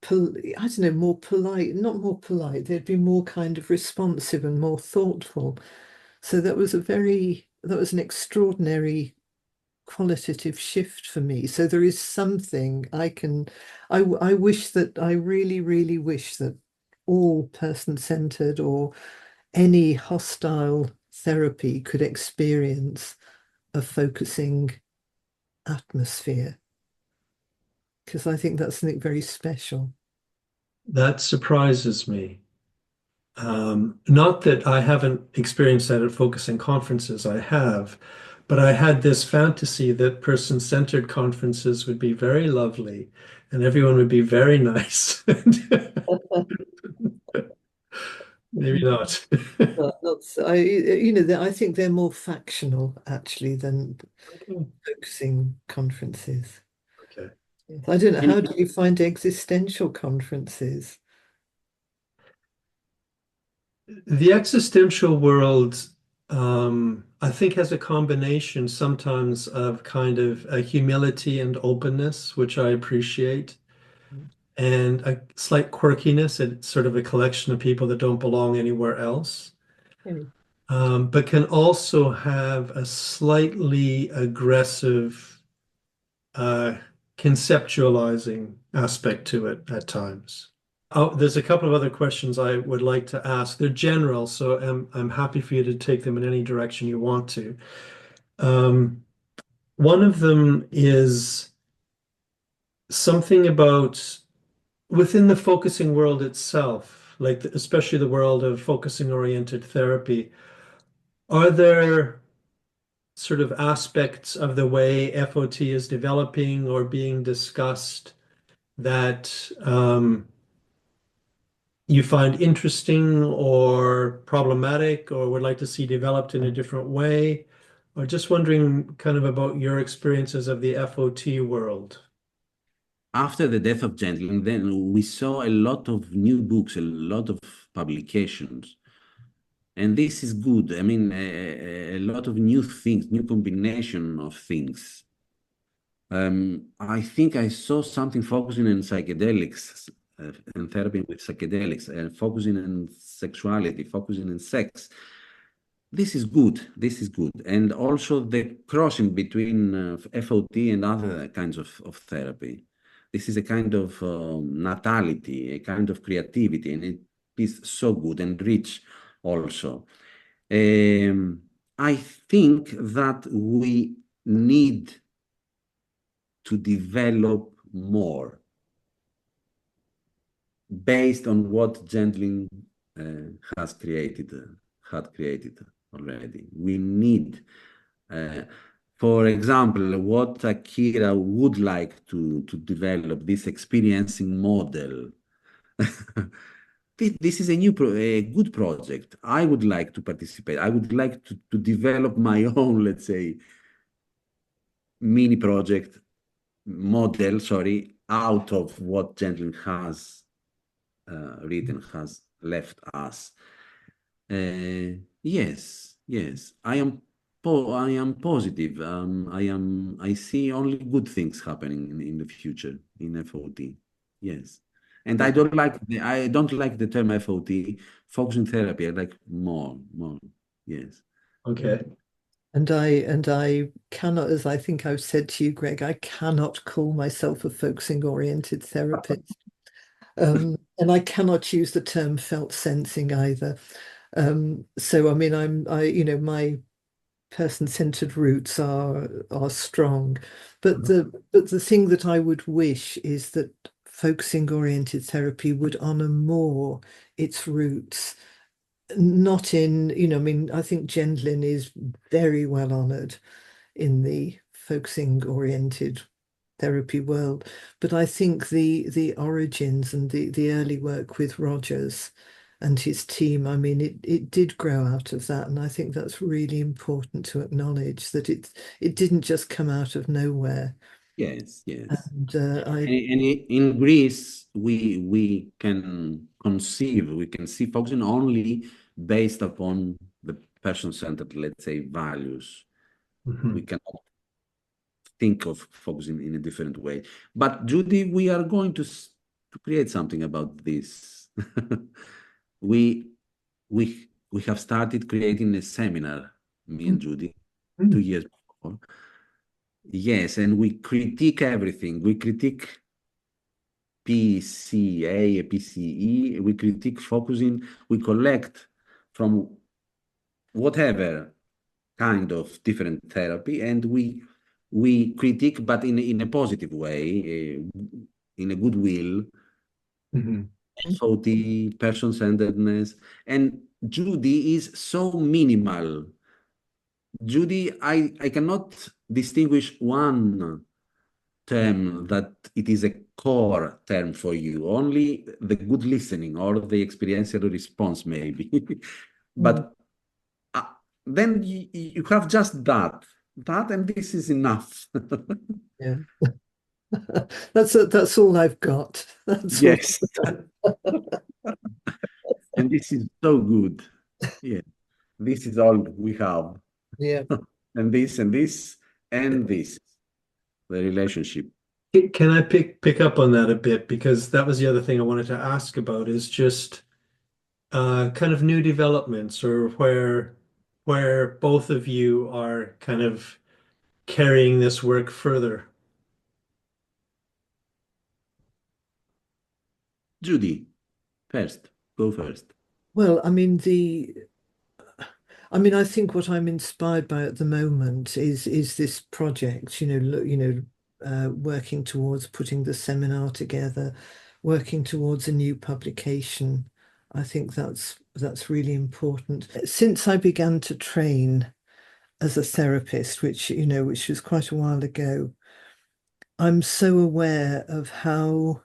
I don't know, more polite, not more polite, they'd be more kind of responsive and more thoughtful. So that was an extraordinary qualitative shift for me. So there is something I wish that, I really, really wish that all person-centered or any hostile therapy could experience a focusing atmosphere, because I think that's something very special. That surprises me. Not that I haven't experienced that at focusing conferences, I have, but I had this fantasy that person-centered conferences would be very lovely and everyone would be very nice. Maybe not. I think they're more factional actually than Okay. focusing conferences. Okay. I don't know, And how do you find existential conferences? The existential world, I think, has a combination sometimes of kind of a humility and openness, which I appreciate, and a slight quirkiness. It's sort of a collection of people that don't belong anywhere else, Okay. but can also have a slightly aggressive uh, conceptualizing aspect to it at times. Oh, there's a couple of other questions I would like to ask. They're general, so I'm happy for you to take them in any direction you want to. Um, One of them is something about within the focusing world itself, like especially the world of focusing oriented therapy. Are there sort of aspects of the way FOT is developing or being discussed that you find interesting or problematic or would like to see developed in a different way? Or just wondering kind of about your experiences of the FOT world. after the death of Gentling, then we saw a lot of new books, a lot of publications. And this is good. I mean, a lot of new things, new combination of things. I think I saw something focusing on psychedelics and therapy with psychedelics, and focusing on sexuality, focusing on sex. This is good. This is good. And also the crossing between FOT and other kinds of therapy. This is a kind of natality, a kind of creativity, and it is so good and rich also. I think that we need to develop more based on what Gentling had created already. We need, for example, what Akira would like to develop, this experiencing model. This is a good project. I would like to participate. I would like to develop my own, let's say, mini project model, sorry, out of what Gentling has written, has left us. Yes, yes, I am positive. I see only good things happening in the future in FOT. Yes. And I don't like the term FOT, focusing therapy. I like more. Yes. Okay. And I cannot, as I think I've said to you, Greg, I cannot call myself a focusing oriented therapist. And I cannot use the term felt sensing either. So I mean, my person-centered roots are strong, but the thing that I would wish is that focusing oriented therapy would honor more its roots, not in, I mean, I think Gendlin is very well honored in the focusing oriented therapy world, but I think the origins and the early work with Rogers and his team, I mean, it did grow out of that, and I think that's really important to acknowledge, that it didn't just come out of nowhere. Yes, yes. And And in Greece, we can see focusing only based upon the person-centered, let's say, values. We cannot think of focusing in a different way. But Judy, we are going to create something about this. we have started creating a seminar, me and Judy, 2 years before. Yes, and we critique everything. We critique PCA, PCE. We critique focusing. We collect from whatever kind of different therapy, and we critique, but in a positive way, in a goodwill, FOT, person-centeredness. And Judy is so minimal. Judy, I cannot distinguish one term that it is a core term for you, only the good listening or the experiential response, maybe. But then you have just that, and this is enough. yeah. That's all I've got. That's all. Yes. And this is so good. Yeah, this is all we have. Yeah. And this and this and this, the relationship. Can I pick up on that a bit? Because that was the other thing I wanted to ask about, is just kind of new developments, or where both of you are kind of carrying this work further. Judy, first, go first. Well, I mean, I think what I'm inspired by at the moment is this project, working towards putting the seminar together, working towards a new publication. I think that's really important. Since I began to train as a therapist, which was quite a while ago, I'm so aware of how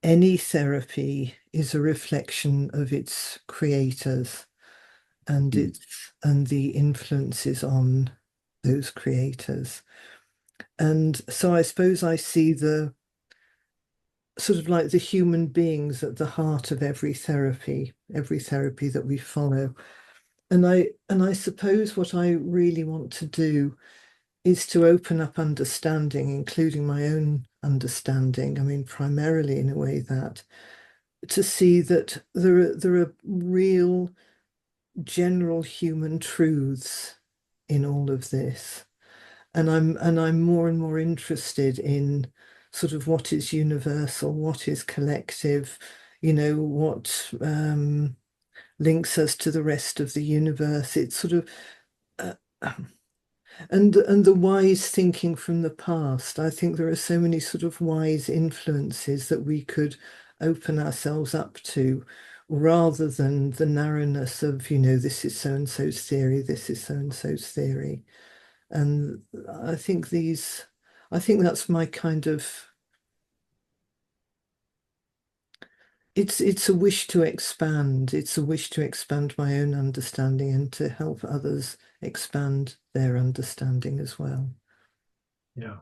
any therapy is a reflection of its creators and the influences on those creators. And so I suppose I see the sort of like the human beings at the heart of every therapy that we follow. And I suppose what I really want to do is to open up understanding, including my own understanding. I mean, primarily in a way that to see that there are real general human truths in all of this. And I'm more and more interested in sort of what is universal, what is collective, what links us to the rest of the universe. It's sort of and the wise thinking from the past. I think there are so many sort of wise influences that we could open ourselves up to, rather than the narrowness of, this is so and so's theory, this is so and so's theory. And I think that's my kind of, it's a wish to expand. It's a wish to expand my own understanding and to help others expand their understanding as well. Yeah.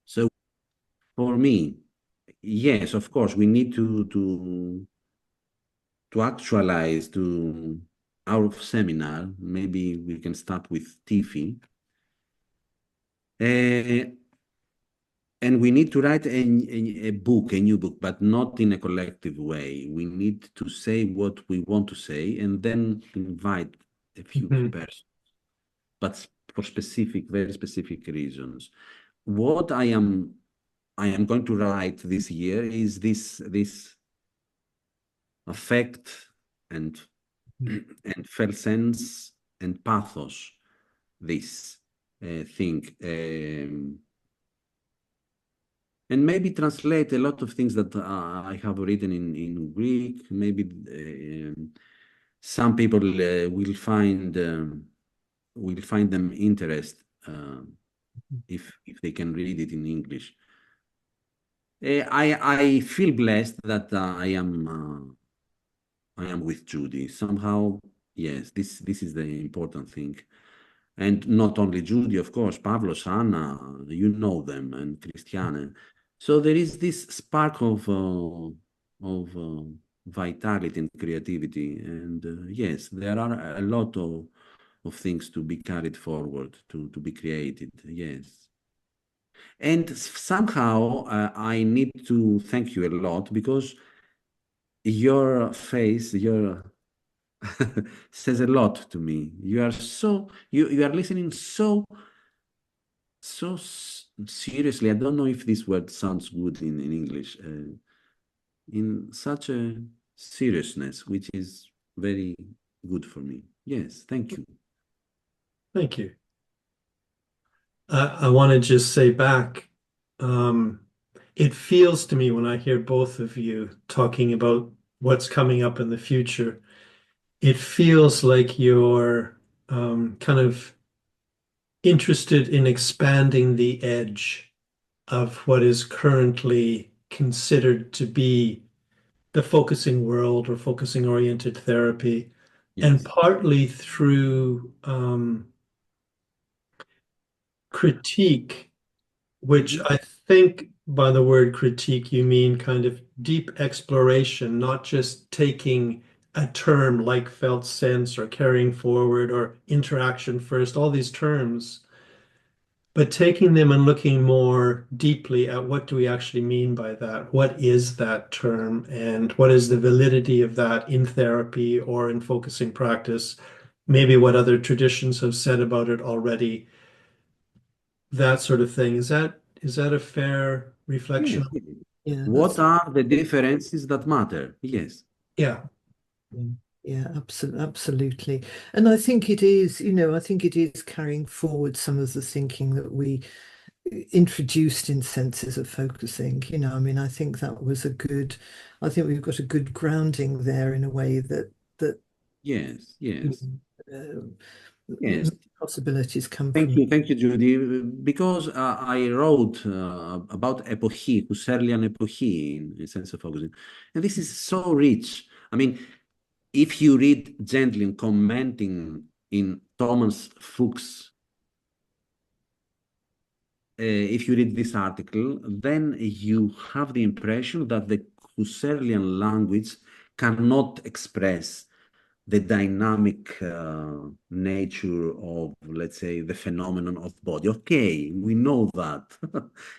So for me, yes, of course, we need to actualize to our seminar. Maybe we can start with Tiffy. And we need to write a book, a new book, but not in a collective way. We need to say what we want to say and then invite a few persons, but for very specific reasons. What I am going to write this year is this affect and felt sense and pathos, this thing. and maybe translate a lot of things that I have written in Greek. Maybe some people will find them interest if they can read it in English. I feel blessed that I am with Judy. Somehow, yes, this is the important thing. And not only Judy, of course, Pavlos, Anna, you know them, and Christiane. So there is this spark of vitality and creativity. And yes, there are a lot of things to be carried forward, to be created. Yes. And somehow I need to thank you a lot because your face, your says a lot to me. You are so you are listening so seriously. I don't know if this word sounds good in English. In such a seriousness, which is very good for me. Yes, thank you. Thank you. I want to just say back, it feels to me when I hear both of you talking about what's coming up in the future, it feels like you're kind of interested in expanding the edge of what is currently considered to be the focusing world or focusing oriented therapy, and Yes. partly through critique, which Mhm. I think by the word critique, you mean kind of deep exploration, not just taking a term like felt sense or carrying forward or interaction first, all these terms, but taking them and looking more deeply at what do we actually mean by that? What is that term? And what is the validity of that in therapy or in focusing practice? Maybe what other traditions have said about it already, that sort of thing. Is that a fair reflection? Yes. Yeah, What are the differences that matter? Yes. Yeah. yeah, absolutely. And I think it is, I think it is carrying forward some of the thinking that we introduced in senses of focusing. I mean, I think that was I think we've got a good grounding there in a way that Yes. you Yes. know, Yes. possibilities come from. Thank you, Judy. Because I wrote about epoche, Husserlian epoche in sense of focusing, and this is so rich. I mean, if you read gently and commenting in Thomas Fuchs, if you read this article, then you have the impression that the Husserlian language cannot express the dynamic nature of, let's say, the phenomenon of body. Okay, we know that.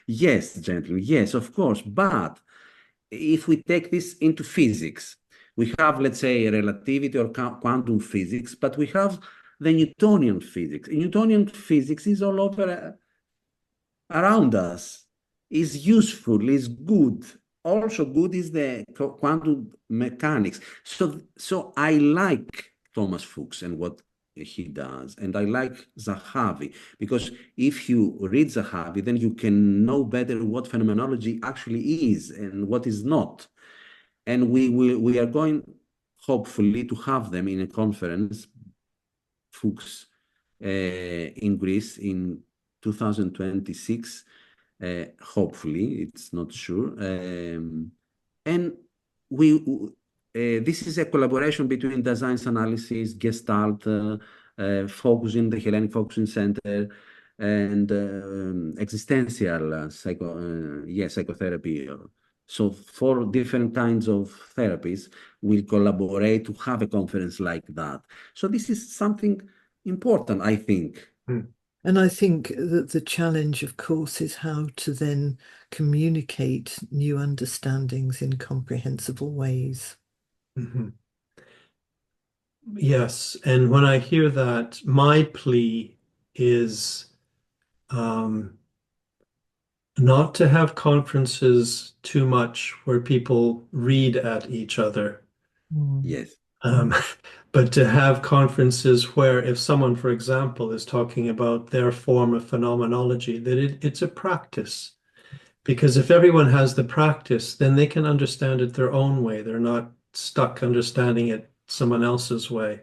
Yes, gentlemen, yes, of course. But if we take this into physics, we have, let's say, relativity or quantum physics, but we have the Newtonian physics. Newtonian physics is all over around us, is useful, is good. Also good is the quantum mechanics. So I like Thomas Fuchs and what he does, and I like Zahavi, because if you read Zahavi, then you can know better what phenomenology actually is and what is not. And we are going, hopefully, to have them in a conference, Fuchs, in Greece in 2026. Hopefully, it's not sure. And this is a collaboration between design analysis, Gestalt, focusing, the Hellenic Focusing Center, and existential psychotherapy. So four different kinds of therapies will collaborate to have a conference like that. So this is something important, I think. And I think that the challenge, of course, is how to then communicate new understandings in comprehensible ways. Mhm. Yes. And when I hear that, my plea is not to have conferences too much where people read at each other, Yes. um, but to have conferences where if someone, for example, is talking about their form of phenomenology, that it's a practice. Because if everyone has the practice, then they can understand it their own way. They're not stuck understanding it someone else's way.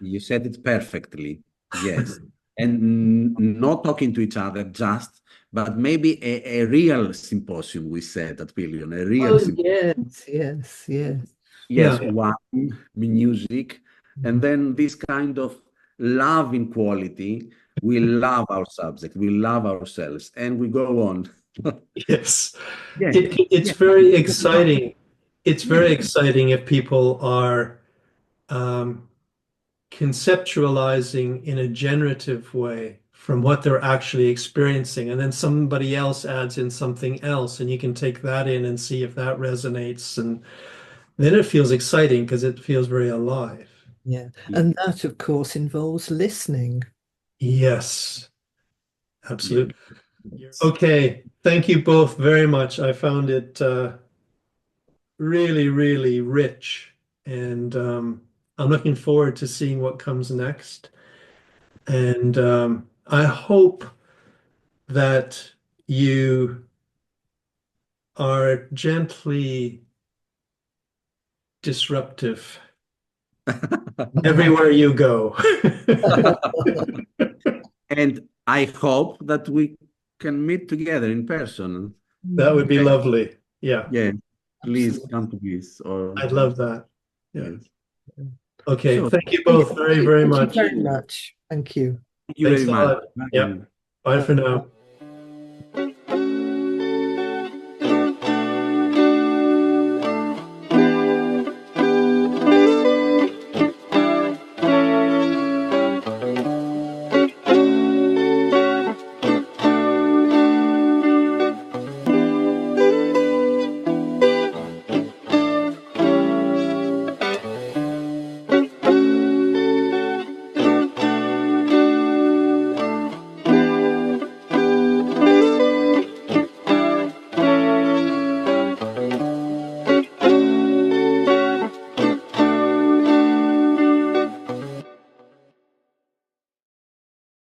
You said it perfectly. Yes. And not talking to each other just, but maybe a real symposium, we said at Billion, a real Oh, symposium. yes. Yes, Yeah. wine, music, and then this kind of loving quality. We love our subject, we love ourselves, and we go on. Yes. Yeah, It's yeah, very exciting. It's yeah, very exciting if people are conceptualizing in a generative way from what they're actually experiencing. And then somebody else adds in something else, and you can take that in and see if that resonates. And then it feels exciting because it feels very alive. Yeah. And that, of course, involves listening. Yes, yeah. absolutely. Okay. Thank you both very much. I found it really, really rich. And I'm looking forward to seeing what comes next. And I hope that you are gently disruptive everywhere you go. And I hope that we can meet together in person. That would be Okay. lovely. Yeah, Yeah, please Absolutely. come to this. Or I'd love that. Yeah. yes. Okay. So Thank you Thank both very, you. very Thank you much. very much. Thank you. thank you Thanks very a much. lot. Yeah. Bye. Bye for Bye. now.